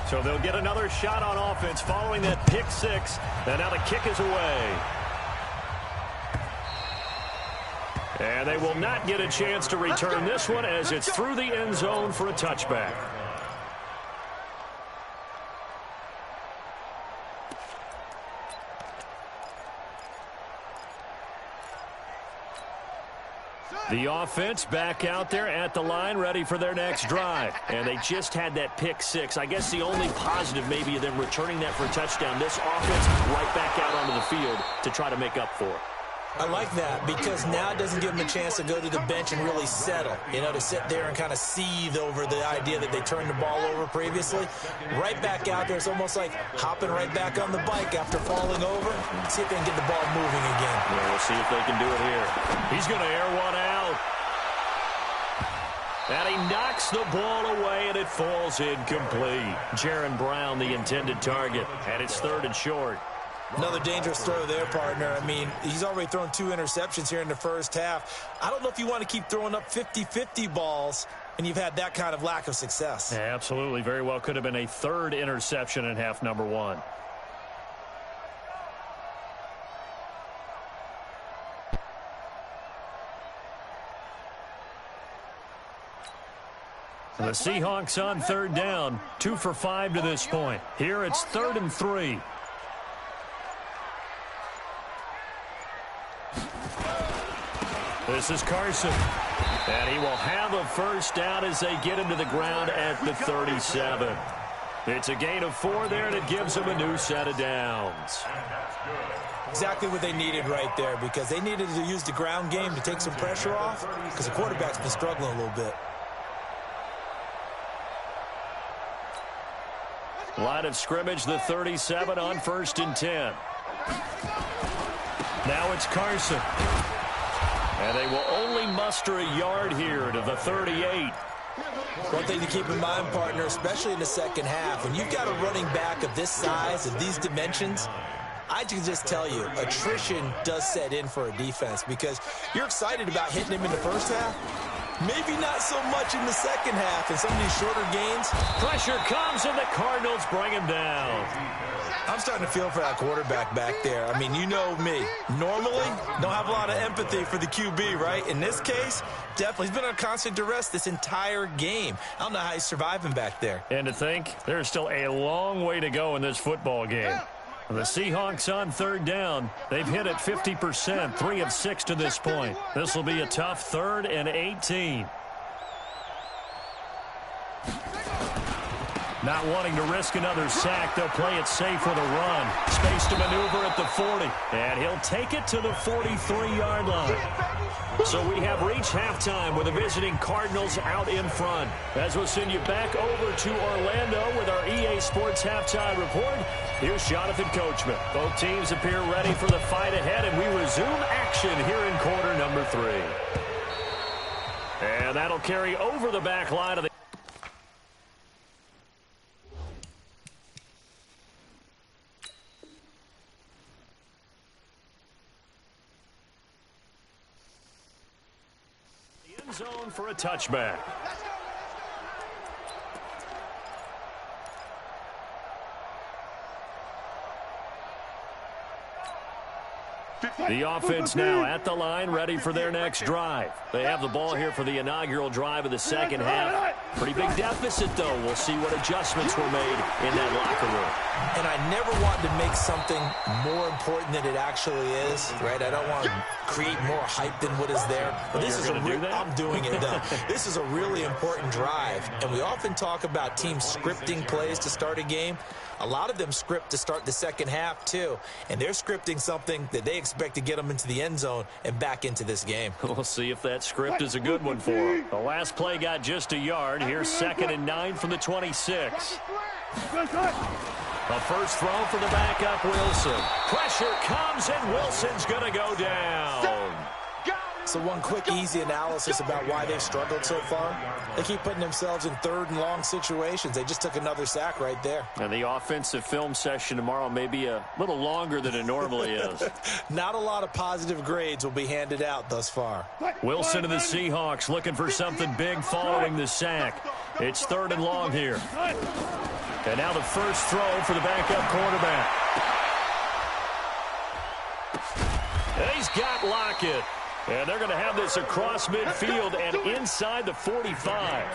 So they'll get another shot on offense following that pick six. And now the kick is away. And they will not get a chance to return this one as it's through the end zone for a touchback. The offense back out there at the line, ready for their next drive. And they just had that pick six. I guess the only positive maybe of them returning that for a touchdown. This offense right back out onto the field to try to make up for it. I like that because now it doesn't give them a chance to go to the bench and really settle, to sit there and kind of seethe over the idea that they turned the ball over previously. Right back out there, it's almost like hopping right back on the bike after falling over. See if they can get the ball moving again. Yeah, we'll see if they can do it here. He's going to air one out. And he knocks the ball away, and it falls incomplete. Jaron Brown, the intended target, and it's 3rd and short. Another dangerous throw there, partner. I mean, he's already thrown 2 interceptions here in the first half. I don't know if you want to keep throwing up 50-50 balls and you've had that kind of lack of success. Yeah, absolutely. Very well could have been a 3rd interception in half number 1. The Seahawks on 3rd down. 2 for 5 to this point. Here it's 3rd and 3. This is Carson. And he will have a first down as they get him to the ground at the 37. It's a gain of 4 there, and it gives them a new set of downs. Exactly what they needed right there, because they needed to use the ground game to take some pressure off, because the quarterback's been struggling a little bit. Line of scrimmage, the 37 on 1st and 10. Now it's Carson. And they will only muster a yard here to the 38. One thing to keep in mind, partner, especially in the second half, when you've got a running back of this size, of these dimensions, I can just tell you, attrition does set in for a defense because you're excited about hitting him in the first half. Maybe not so much in the second half in some of these shorter games. Pressure comes, and the Cardinals bring him down. I'm starting to feel for that quarterback back there. I mean, you know me. Normally, don't have a lot of empathy for the QB, right? In this case, definitely. He's been on constant duress this entire game. I don't know how he's surviving back there. And to think, there's still a long way to go in this football game. The Seahawks on 3rd down. They've hit it 50%, 3 of 6 to this point. This will be a tough 3rd and 18. Not wanting to risk another sack, they'll play it safe with a run. Space to maneuver at the 40, and he'll take it to the 43-yard line. So we have reached halftime with the visiting Cardinals out in front. As we'll send you back over to Orlando with our EA Sports Halftime Report, here's Jonathan Coachman. Both teams appear ready for the fight ahead, and we resume action here in quarter number 3. And that'll carry over the back line of the zone for a touchback. The offense now at the line, ready for their next drive. They have the ball here for the inaugural drive of the second half. Pretty big deficit, though. We'll see what adjustments were made in that locker room. And I never want to make something more important than it actually is, right? I don't want to create more hype than what is there. But this is I'm doing it, though. This is a really important drive. And we often talk about teams scripting plays to start a game. A lot of them script to start the second half, too. And they're scripting something that they expect to get them into the end zone and back into this game. We'll see if that script is a good one for them. The last play got just a yard. Here's 2nd and 9 from the 26. A first throw for the backup, Wilson. Pressure comes, and Wilson's going to go down. So one quick, easy analysis about why they've struggled so far. They keep putting themselves in 3rd and long situations. They just took another sack right there. And the offensive film session tomorrow may be a little longer than it normally is. Not a lot of positive grades will be handed out thus far. Wilson of the Seahawks looking for something big following the sack. It's 3rd and long here. And now the first throw for the backup quarterback. And he's got Lockett. And they're going to have this across midfield and inside the 45.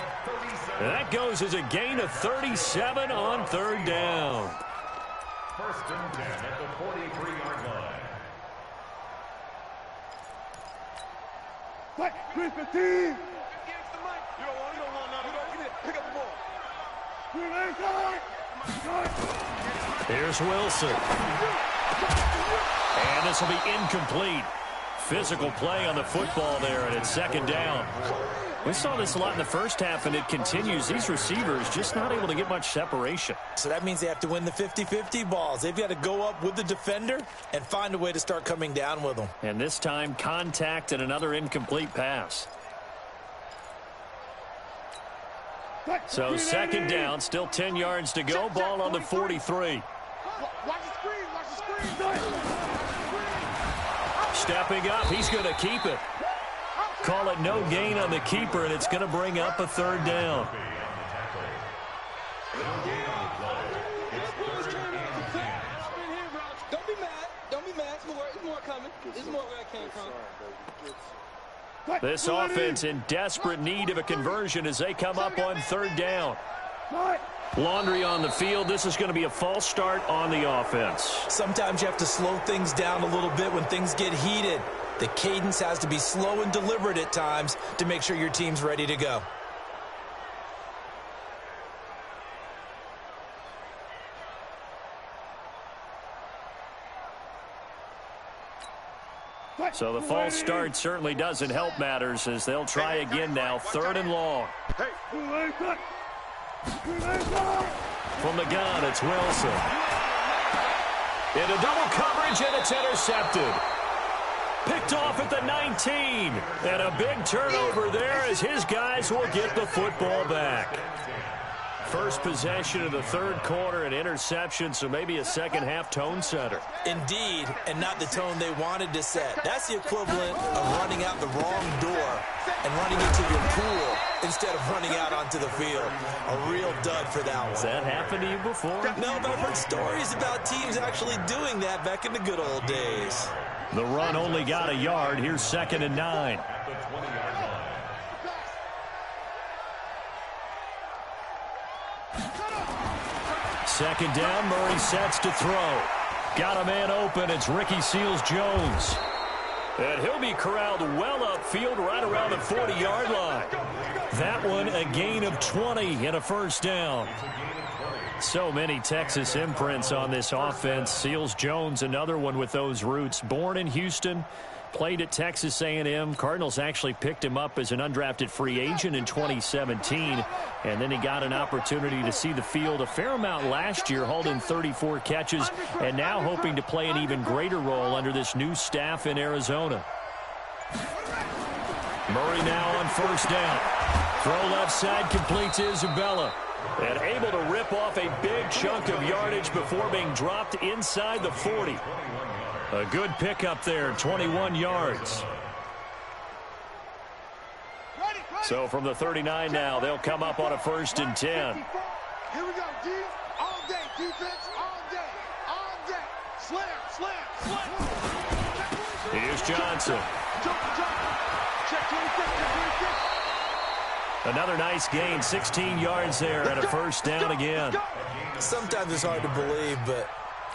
And that goes as a gain of 37 on 3rd down. 1st and 10 at the 43-yard line. What? 315. Pick up the ball. Here's Wilson. And this will be incomplete. Physical play on the football there, and it's 2nd down. We saw this a lot in the first half, and it continues. These receivers just not able to get much separation. So that means they have to win the 50-50 balls. They've got to go up with the defender and find a way to start coming down with them. And this time, contact and another incomplete pass. So 2nd down, still 10 yards to go. Ball on the 43. Watch the screen. Stepping up, he's going to keep it. Call it no gain on the keeper, and it's going to bring up a 3rd down. Don't be mad. Don't be mad. There's more coming. There's more where I came from. This offense in desperate need of a conversion as they come up on 3rd down. Laundry on the field. This is going to be a false start on the offense. Sometimes you have to slow things down a little bit when things get heated. The cadence has to be slow and deliberate at times to make sure your team's ready to go. So the false start certainly doesn't help matters as they'll try again now. 3rd and long. From the gun, it's Wilson. Into double coverage, and it's intercepted. Picked off at the 19. And a big turnover there as his guys will get the football back. First possession of the 3rd quarter, an interception, so maybe a second-half tone setter. Indeed, and not the tone they wanted to set. That's the equivalent of running out the wrong door and running into your pool instead of running out onto the field. A real dud for that one. Has that happened to you before? No, but I've heard stories about teams actually doing that back in the good old days. The run only got a yard. Here's 2nd and 9. Second down, Murray sets to throw. Got a man open, it's Ricky Seals-Jones. And he'll be corralled well upfield right around the 40-yard line. That one a gain of 20 and a 1st down. So many Texas imprints on this offense. Seals-Jones, another one with those roots. Born in Houston, played at Texas A&M. Cardinals actually picked him up as an undrafted free agent in 2017. And then he got an opportunity to see the field a fair amount last year, hauled in 34 catches, and now hoping to play an even greater role under this new staff in Arizona. Murray now on 1st down. Throw left side, complete to Isabella. And able to rip off a big chunk of yardage before being dropped inside the 40. A good pickup there, 21 yards. So from the 39 now, they'll come up on a 1st and 10. Here we go, D. All day, defense, all day, all day. Slam, slam, slam. Here's Johnson. Check 26. Another nice gain, 16 yards there, and a 1st down again. Sometimes it's hard to believe, but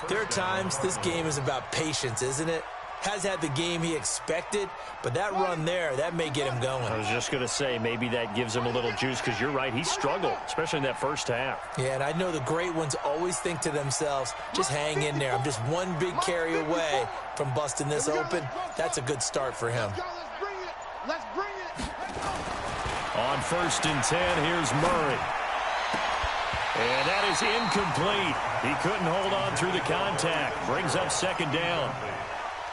there are times this game is about patience, isn't it? Has had the game he expected, but that run there, that may get him going. I was just going to say, maybe that gives him a little juice, because you're right, he struggled, especially in that 1st half. Yeah, and I know the great ones always think to themselves, just hang in there. I'm just one big carry away from busting this open. That's a good start for him. Let's bring it. On 1st and 10, here's Murray. And that is incomplete. He couldn't hold on through the contact. Brings up 2nd down.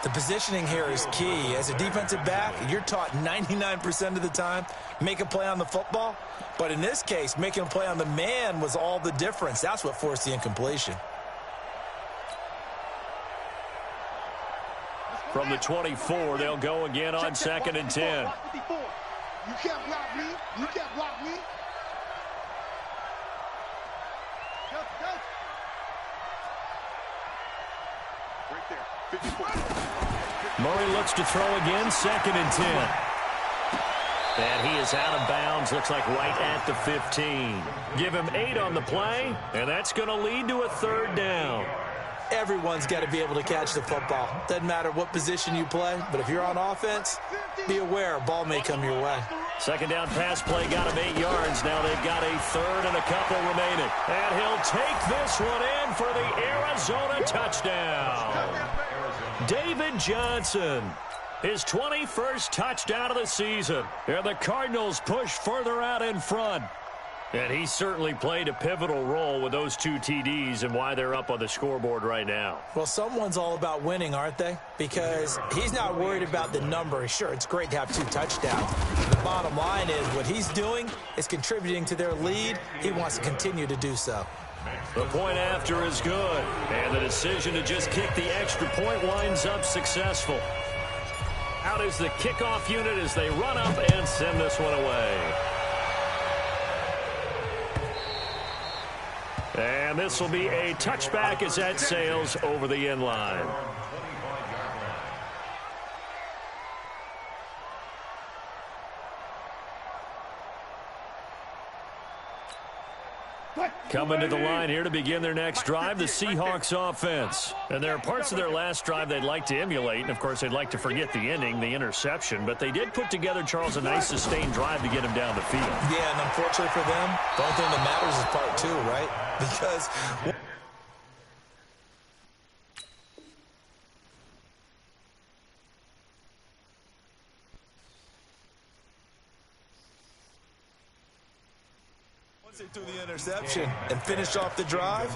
The positioning here is key. As a defensive back, you're taught 99% of the time, make a play on the football. But in this case, making a play on the man was all the difference. That's what forced the incompletion. From the 24, they'll go again on 2nd and 10. You can't block me. You can't block me. Right there. 54. Murray looks to throw again, 2nd and 10. And he is out of bounds, looks like right at the 15. Give him 8 on the play, and that's going to lead to a 3rd down. Everyone's got to be able to catch the football. Doesn't matter what position you play, but if you're on offense, be aware a ball may come your way. 2nd down pass play got him 8 yards. Now they've got a 3rd and a couple remaining. And he'll take this one in for the Arizona touchdown. David Johnson, his 21st touchdown of the season. And the Cardinals push further out in front. And he certainly played a pivotal role with those 2 TDs and why they're up on the scoreboard right now. Well, someone's all about winning, aren't they? Because he's not worried about the number. Sure, it's great to have 2 touchdowns. The bottom line is what he's doing is contributing to their lead. He wants to continue to do so. The point after is good. And the decision to just kick the extra point winds up successful. Out is the kickoff unit as they run up and send this one away. And this will be a touchback as that sails over the end line. Coming to the line here to begin their next drive, the Seahawks offense. And there are parts of their last drive they'd like to emulate. And, of course, they'd like to forget the ending, the interception. But they did put together, Charles, a nice sustained drive to get him down the field. Yeah, and unfortunately for them, the only thing that matters is part 2, right? Because once they threw the interception and finished off the drive,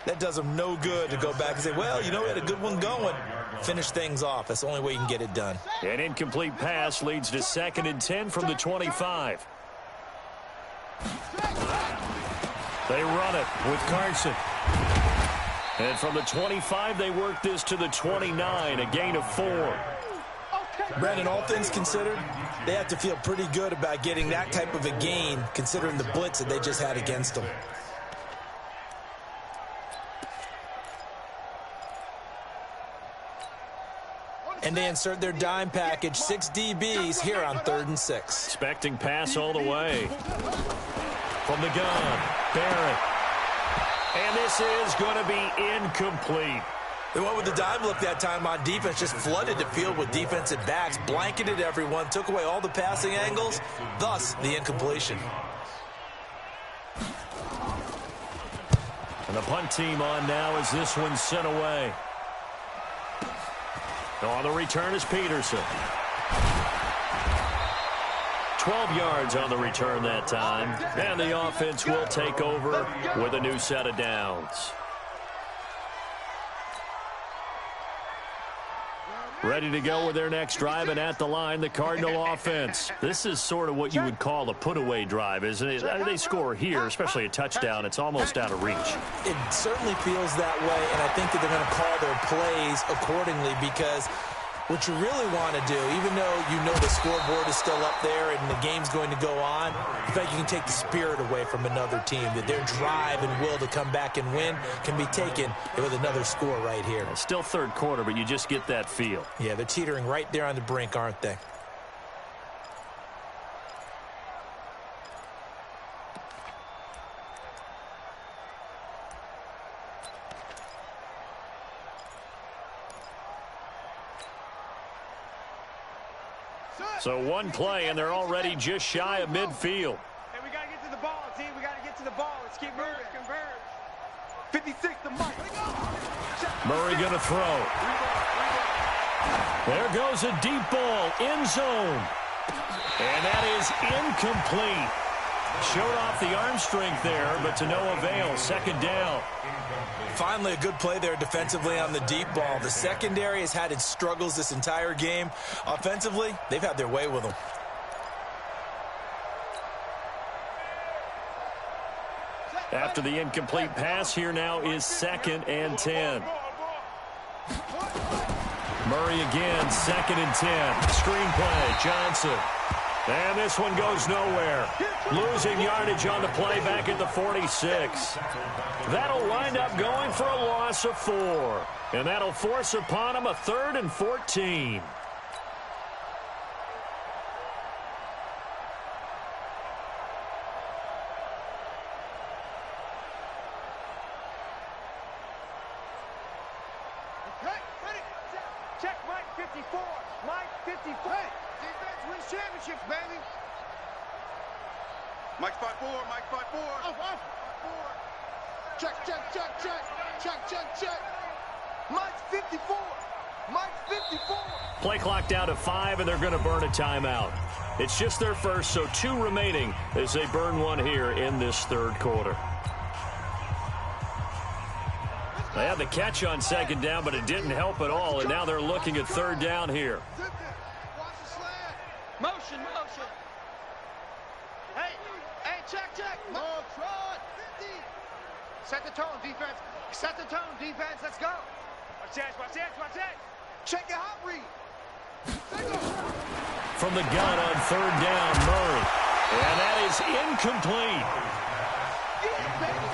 that does them no good to go back and say, well, you know, we had a good one going. Finish things off. That's the only way you can get it done. An incomplete pass leads to 2nd and 10 from the 25. They run it with Carson. And from the 25, they work this to the 29, a gain of 4. Brandon, all things considered, they have to feel pretty good about getting that type of a gain, considering the blitz that they just had against them. And they insert their dime package, 6 DBs here on 3rd and 6. Expecting pass all the way. From the gun, Barrett. And this is going to be incomplete. They went with the dime look that time on defense, just flooded the field with defensive backs, blanketed everyone, took away all the passing angles, thus the incompletion. And the punt team on now as this one's sent away. On the return is Peterson. 12 yards on the return that time. And the offense will take over with a new set of downs. Ready to go with their next drive, and at the line, the Cardinal offense. This is sort of what you would call a put-away drive, isn't it? They score here, especially a touchdown. It's almost out of reach. It certainly feels that way, and I think that they're going to call their plays accordingly because what you really want to do, even though you know the scoreboard is still up there and the game's going to go on, in fact, you can take the spirit away from another team, that their drive and will to come back and win can be taken with another score right here. It's still 3rd quarter, but you just get that feel. Yeah, they're teetering right there on the brink, aren't they? So one play, and they're already just shy of midfield. Hey, we got to get to the ball, team. We got to get to the ball. Let's keep moving. Converge. 56 to Mike. Murray going to throw. There goes a deep ball, end zone. And that is incomplete. Showed off the arm strength there, but to no avail. Second down. Finally, a good play there defensively on the deep ball. The secondary has had its struggles this entire game. Offensively, they've had their way with them. After the incomplete pass, here now is 2nd and 10. Murray again, 2nd and 10. Screen play, Johnson. And this one goes nowhere. Losing yardage on the play back at the 46. That'll wind up going for a loss of 4. And that'll force upon him a 3rd and 14. Check Mike 54. Mike 54. Hey, defense wins championships, baby. Mike 54. Mike 54. Off. Check. Mike 54. Mike 54. Play clock down to 5, and they're going to burn a timeout. It's just their first, so 2 remaining as they burn one here in this 3rd quarter. They had the catch on 2nd down, but it didn't help at all, and now they're looking at 3rd down here. Motion. Hey, check. More fraud. 50. Set the tone, defense. Let's go. Watch that. Check your hot read. From the gun on 3rd down, Murray. And that is incomplete. Yeah, baby.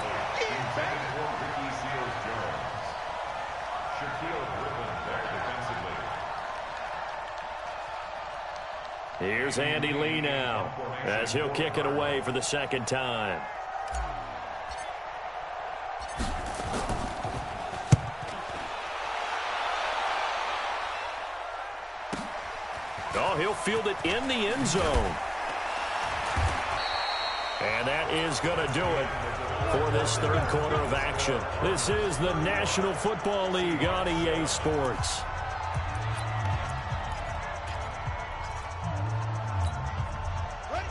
Here's Andy Lee now as he'll kick it away for the 2nd time. Oh, he'll field it in the end zone. And that is going to do it for this 3rd quarter of action. This is the National Football League on EA Sports.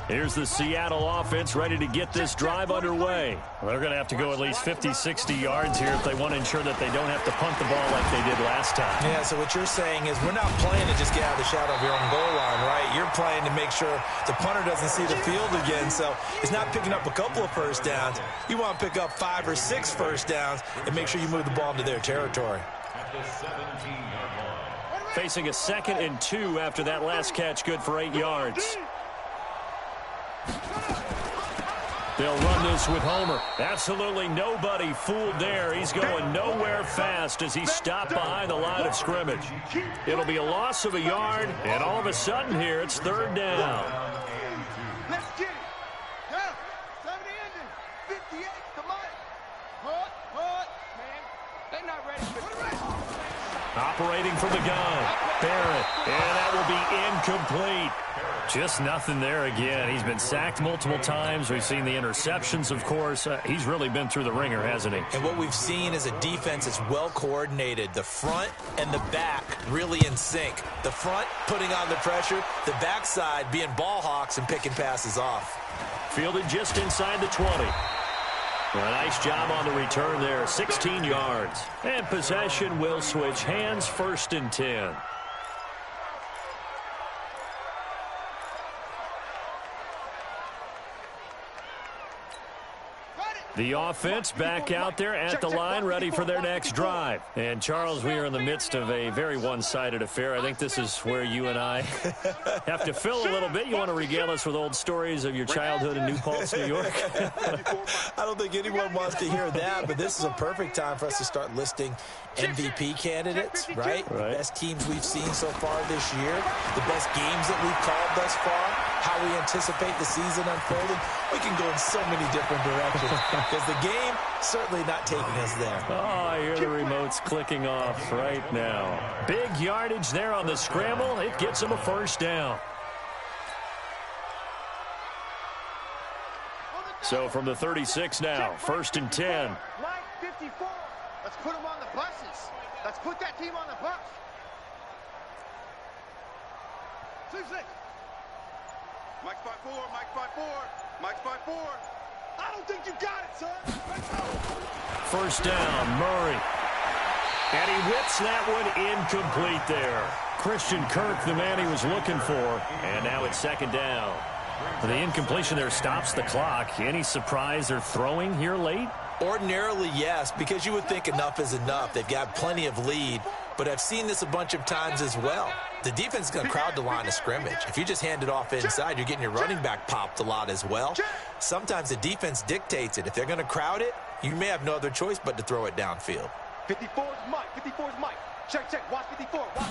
Here's the Seattle offense ready to get this drive underway. They're going to have to go at least 50, 60 yards here if they want to ensure that they don't have to punt the ball like they did last time. Yeah, so what you're saying is we're not playing to just get out of the shadow of your own goal line, right? You're playing to make sure the punter doesn't see the field again. So it's not picking up a couple of first downs. You want to pick up 5 or 6 first downs and make sure you move the ball into their territory. Facing a 2nd and 2 after that last catch, good for 8 yards. They'll run this with Homer. Absolutely nobody fooled there. He's going nowhere fast as he's stopped behind the line of scrimmage. It'll be a loss of a yard, and all of a sudden here, it's 3rd down. Let's get it. Yeah. 70 ending. 58. Come on. Hard. Man. They're not ready for it. Operating from the gun. Barrett. And that will be incomplete. Just nothing there again. He's been sacked multiple times. We've seen the interceptions, of course. He's really been through the ringer, hasn't he? And what we've seen is a defense that's well coordinated. The front and the back really in sync. The front putting on the pressure. The backside being ball hawks and picking passes off. Fielded just inside the 20. A nice job on the return there. 16 yards. And possession will switch hands, 1st and 10. The offense back out there at the line, ready for their next drive. And, Charles, we are in the midst of a very one-sided affair. I think this is where you and I have to fill a little bit. You want to regale us with old stories of your childhood in New Paltz, New York? I don't think anyone wants to hear that, but this is a perfect time for us to start listing MVP candidates, right? Best teams we've seen so far this year, the best games that we've called thus far, how we anticipate the season unfolding. We can go in so many different directions because the game certainly not taking us there. Oh, I hear the remotes clicking off right now. Big yardage there on the scramble. It gets them a 1st down. So from the 36 now, 1st and 10. Mike 54. Let's put them on the buses. Let's put that team on the bus. 2-6. Mike 54. Mike 54. Mike's by 4. I don't think you got it, son. Let's go. First down, Murray. And he whips that one incomplete there. Christian Kirk, the man he was looking for. And now it's second down. The incompletion there stops the clock. Any surprise they're throwing here late? Ordinarily, yes, because you would think enough is enough. They've got plenty of lead, but I've seen this a bunch of times as well. The defense is going to crowd the line of scrimmage. If you just hand it off inside, you're getting your running back popped a lot as well. Sometimes the defense dictates it. If they're going to crowd it, you may have no other choice but to throw it downfield. 54's Mike. 54's Mike. Check, check. Watch 54. Watch.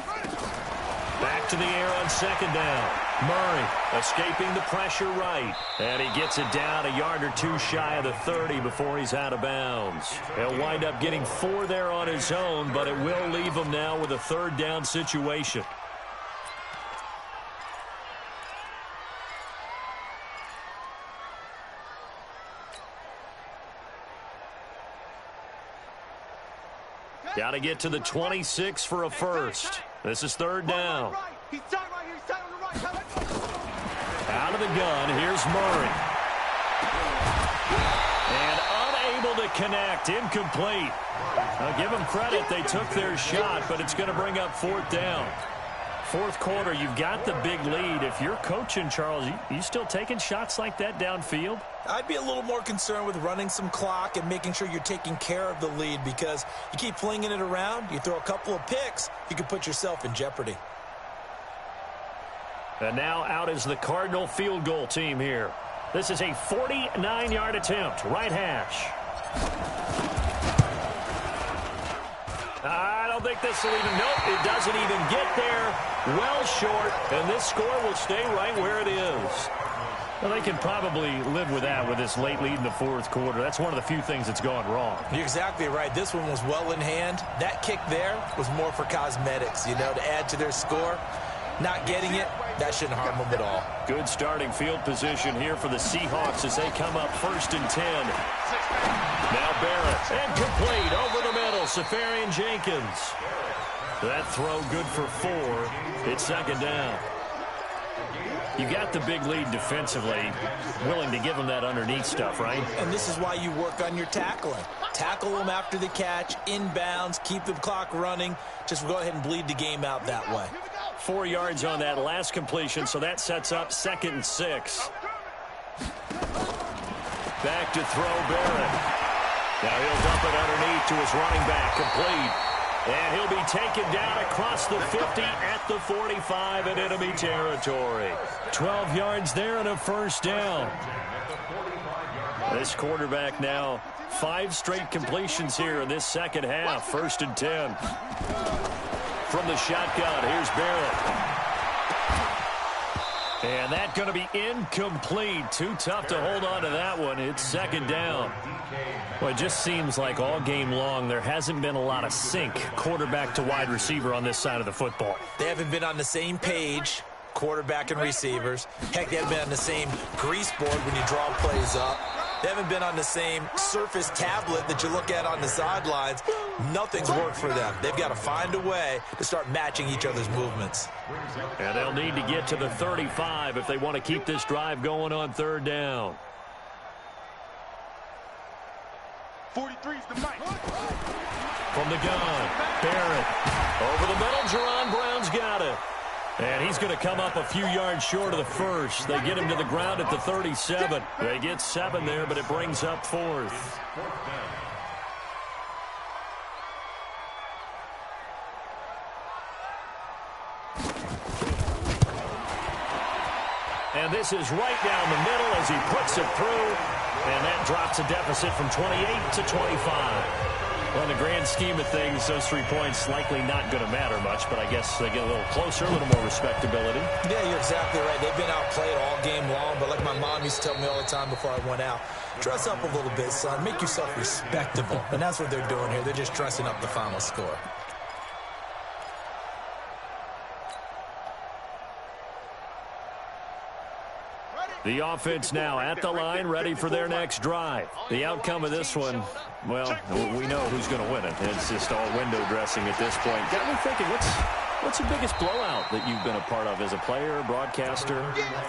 Back to the air on second down. Murray escaping the pressure right. And he gets it down a yard or two shy of the 30 before he's out of bounds. He'll wind up getting 4 there on his own, but it will leave him now with a third down situation. Got to get to the 26 for a first. This is third down. He's tight right here. He's tight on the right. Out of the gun, here's Murray. And unable to connect, incomplete. I'll give them credit, they took their shot, but it's going to bring up fourth down. Fourth quarter, you've got the big lead. If you're coaching, Charles, you still taking shots like that downfield? I'd be a little more concerned with running some clock and making sure you're taking care of the lead, because you keep flinging it around, you throw a couple of picks, you can put yourself in jeopardy. And now out is the Cardinal field goal team here. This is a 49-yard attempt, right hash. I don't think this will even, nope, it doesn't even get there. Well short, and this score will stay right where it is. Well, they can probably live with that with this late lead in the fourth quarter. That's one of the few things that's gone wrong. You're exactly right. This one was well in hand. That kick there was more for cosmetics, you know, to add to their score. Not getting it, that shouldn't harm them at all. Good starting field position here for the Seahawks as they come up first and 10. Now Barrett, and complete over the middle, Safarian Jenkins. That throw good for 4. It's second down. You got the big lead defensively, willing to give them that underneath stuff, right? And this is why you work on your tackling. Tackle them after the catch, inbounds, keep the clock running. Just go ahead and bleed the game out that way. 4 yards on that last completion, so that sets up second and 6. Back to throw Barrett. Now he'll dump it underneath to his running back, complete. And he'll be taken down across the 50 at the 45 in enemy territory. 12 yards there and a first down. This quarterback now 5 straight completions here in this second half. First and 10. From the shotgun, here's Barrett. And that's going to be incomplete. Too tough to hold on to that one. It's second down. Well, it just seems like all game long there hasn't been a lot of sync quarterback to wide receiver on this side of the football. They haven't been on the same page, quarterback and receivers. Heck, they haven't been on the same grease board when you draw plays up. They haven't been on the same surface tablet that you look at on the sidelines. Nothing's worked for them. They've got to find a way to start matching each other's movements. And they'll need to get to the 35 if they want to keep this drive going on third down. 43's the mic. From the gun, Barrett. Over the middle, Jerron Brown's got it. And he's going to come up a few yards short of the first. They get him to the ground at the 37. They get 7 there, but it brings up fourth. And this is right down the middle as he puts it through. And that drops a deficit from 28 to 25. Well, in the grand scheme of things, those 3 points likely not going to matter much, but I guess they get a little closer, a little more respectability. Yeah, you're exactly right. They've been outplayed all game long, but like my mom used to tell me all the time before I went out, dress up a little bit, son. Make yourself respectable. And that's what they're doing here. They're just dressing up the final score. The offense now at the line, ready for their next drive. The outcome of this one, well, we know who's going to win it. It's just all window dressing at this point. Got me thinking, What's the biggest blowout that you've been a part of as a player, broadcaster?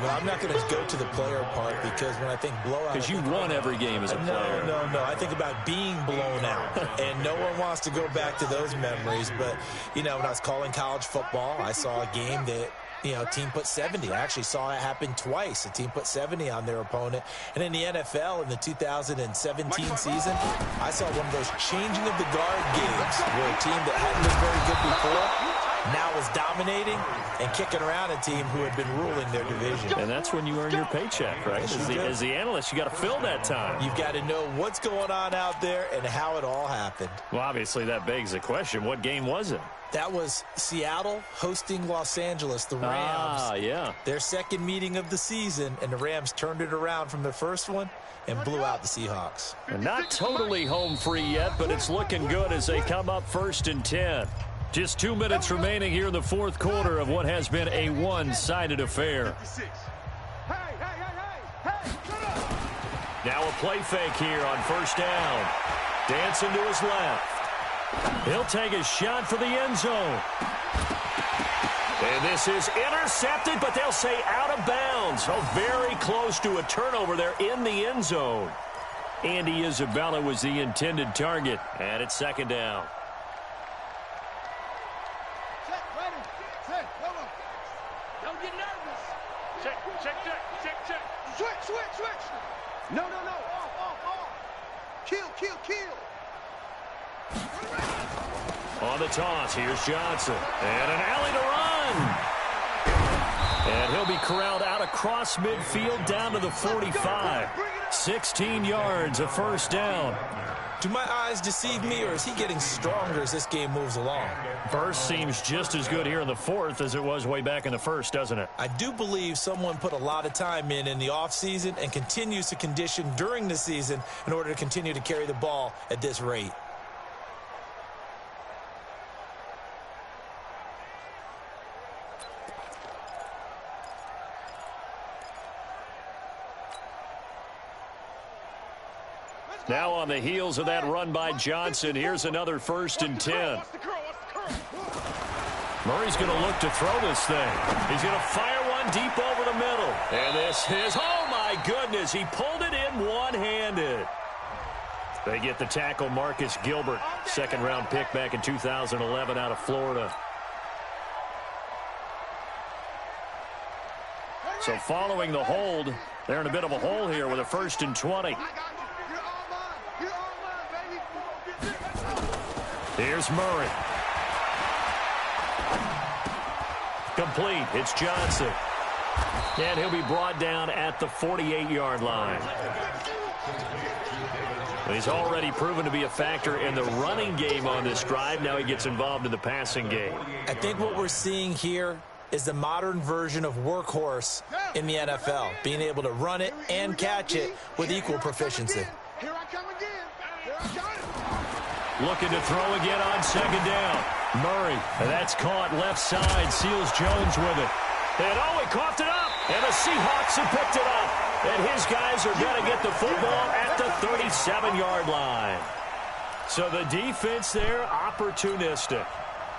Well, I'm not going to go to the player part because when I think blowout... Because you won every game as a player. No. I think about being blown out. And no one wants to go back to those memories. But, when I was calling college football, I saw a game that... a team put 70. I actually saw it happen twice. A team put 70 on their opponent. And in the NFL, in the 2017 season, I saw one of those changing of the guard games where a team that hadn't been very good before now is dominating and kicking around a team who had been ruling their division. And that's when you earn your paycheck, right? As the analyst, you got to fill that time. You've got to know what's going on out there and how it all happened. Well, obviously, that begs the question, what game was it? That was Seattle hosting Los Angeles, the Rams. Yeah. Their second meeting of the season, and the Rams turned it around from their first one and blew out the Seahawks. And not totally home free yet, but it's looking good as they come up 1st and 10. Just 2 minutes remaining here in the fourth quarter of what has been a one-sided affair. Now a play fake here on 1st down. Dancing to his left. He'll take a shot for the end zone. And this is intercepted, but they'll say out of bounds. So very close to a turnover there in the end zone. Andy Isabella was the intended target, and it's 2nd down. Don't get nervous. Check. Switch. No. Off. Kill. On the toss, here's Johnson. And an alley to run. And he'll be corralled out across midfield down to the 45. 16 yards, a 1st down. Do my eyes deceive me, or is he getting stronger as this game moves along? Burst seems just as good here in the 4th as it was way back in the 1st, doesn't it? I do believe someone put a lot of time in the offseason and continues to condition during the season in order to continue to carry the ball at this rate. Now on the heels of that run by Johnson, here's another 1st and 10. Murray's going to look to throw this thing. He's going to fire one deep over the middle. And this is, oh my goodness, he pulled it in one-handed. They get the tackle, Marcus Gilbert, 2nd-round pick back in 2011 out of Florida. So following the hold, they're in a bit of a hole here with a 1st and 20. Here's Murray. Complete. It's Johnson. And he'll be brought down at the 48-yard line. He's already proven to be a factor in the running game on this drive. Now he gets involved in the passing game. I think what we're seeing here is the modern version of workhorse in the NFL, being able to run it and catch it with equal proficiency. Here I come again. Here I got it. Looking to throw again on 2nd down. Murray, and that's caught left side. Seals Jones with it. And oh, he coughed it up. And the Seahawks have picked it up. And his guys are going to get the football at the 37-yard line. So the defense there, opportunistic.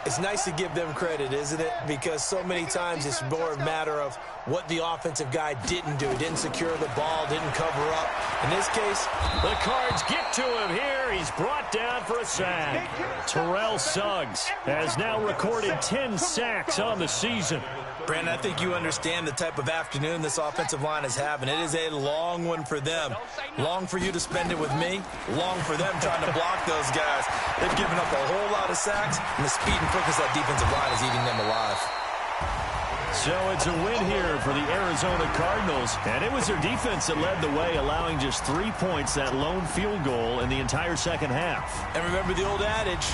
It's nice to give them credit, isn't it? Because so many times it's more a matter of what the offensive guy didn't do. Didn't secure the ball, didn't cover up. In this case, the Cards get to him here. He's brought down for a sack. Terrell Suggs has now recorded 10 sacks on the season. Brandon, I think you understand the type of afternoon this offensive line is having. It is a long one for them. Long for you to spend it with me. Long for them trying to block those guys. They've given up a whole lot of sacks, and the speed and quickness of that defensive line is eating them alive. So it's a win here for the Arizona Cardinals, and it was their defense that led the way, allowing just 3 points, that lone field goal in the entire second half. And remember the old adage,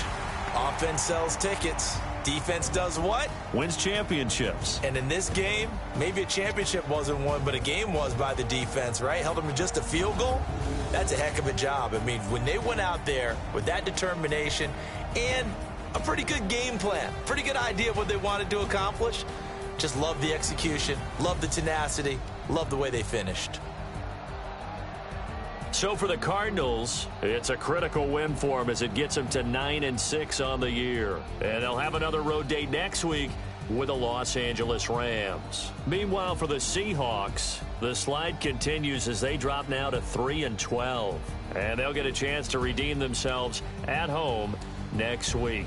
offense sells tickets. Defense does what? Wins championships. And in this game, maybe a championship wasn't won, but a game was by the defense, right? Held them to just a field goal. That's a heck of a job. I mean, when they went out there with that determination and a pretty good game plan, pretty good idea of what they wanted to accomplish, just love the execution, love the tenacity, love the way they finished. So for the Cardinals, it's a critical win for them as it gets them to 9-6 on the year. And they'll have another road date next week with the Los Angeles Rams. Meanwhile, for the Seahawks, the slide continues as they drop now to 3-12. And they'll get a chance to redeem themselves at home next week.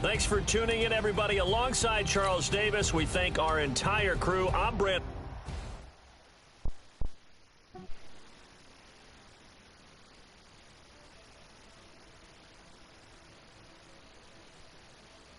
Thanks for tuning in, everybody. Alongside Charles Davis, we thank our entire crew. I'm Brent.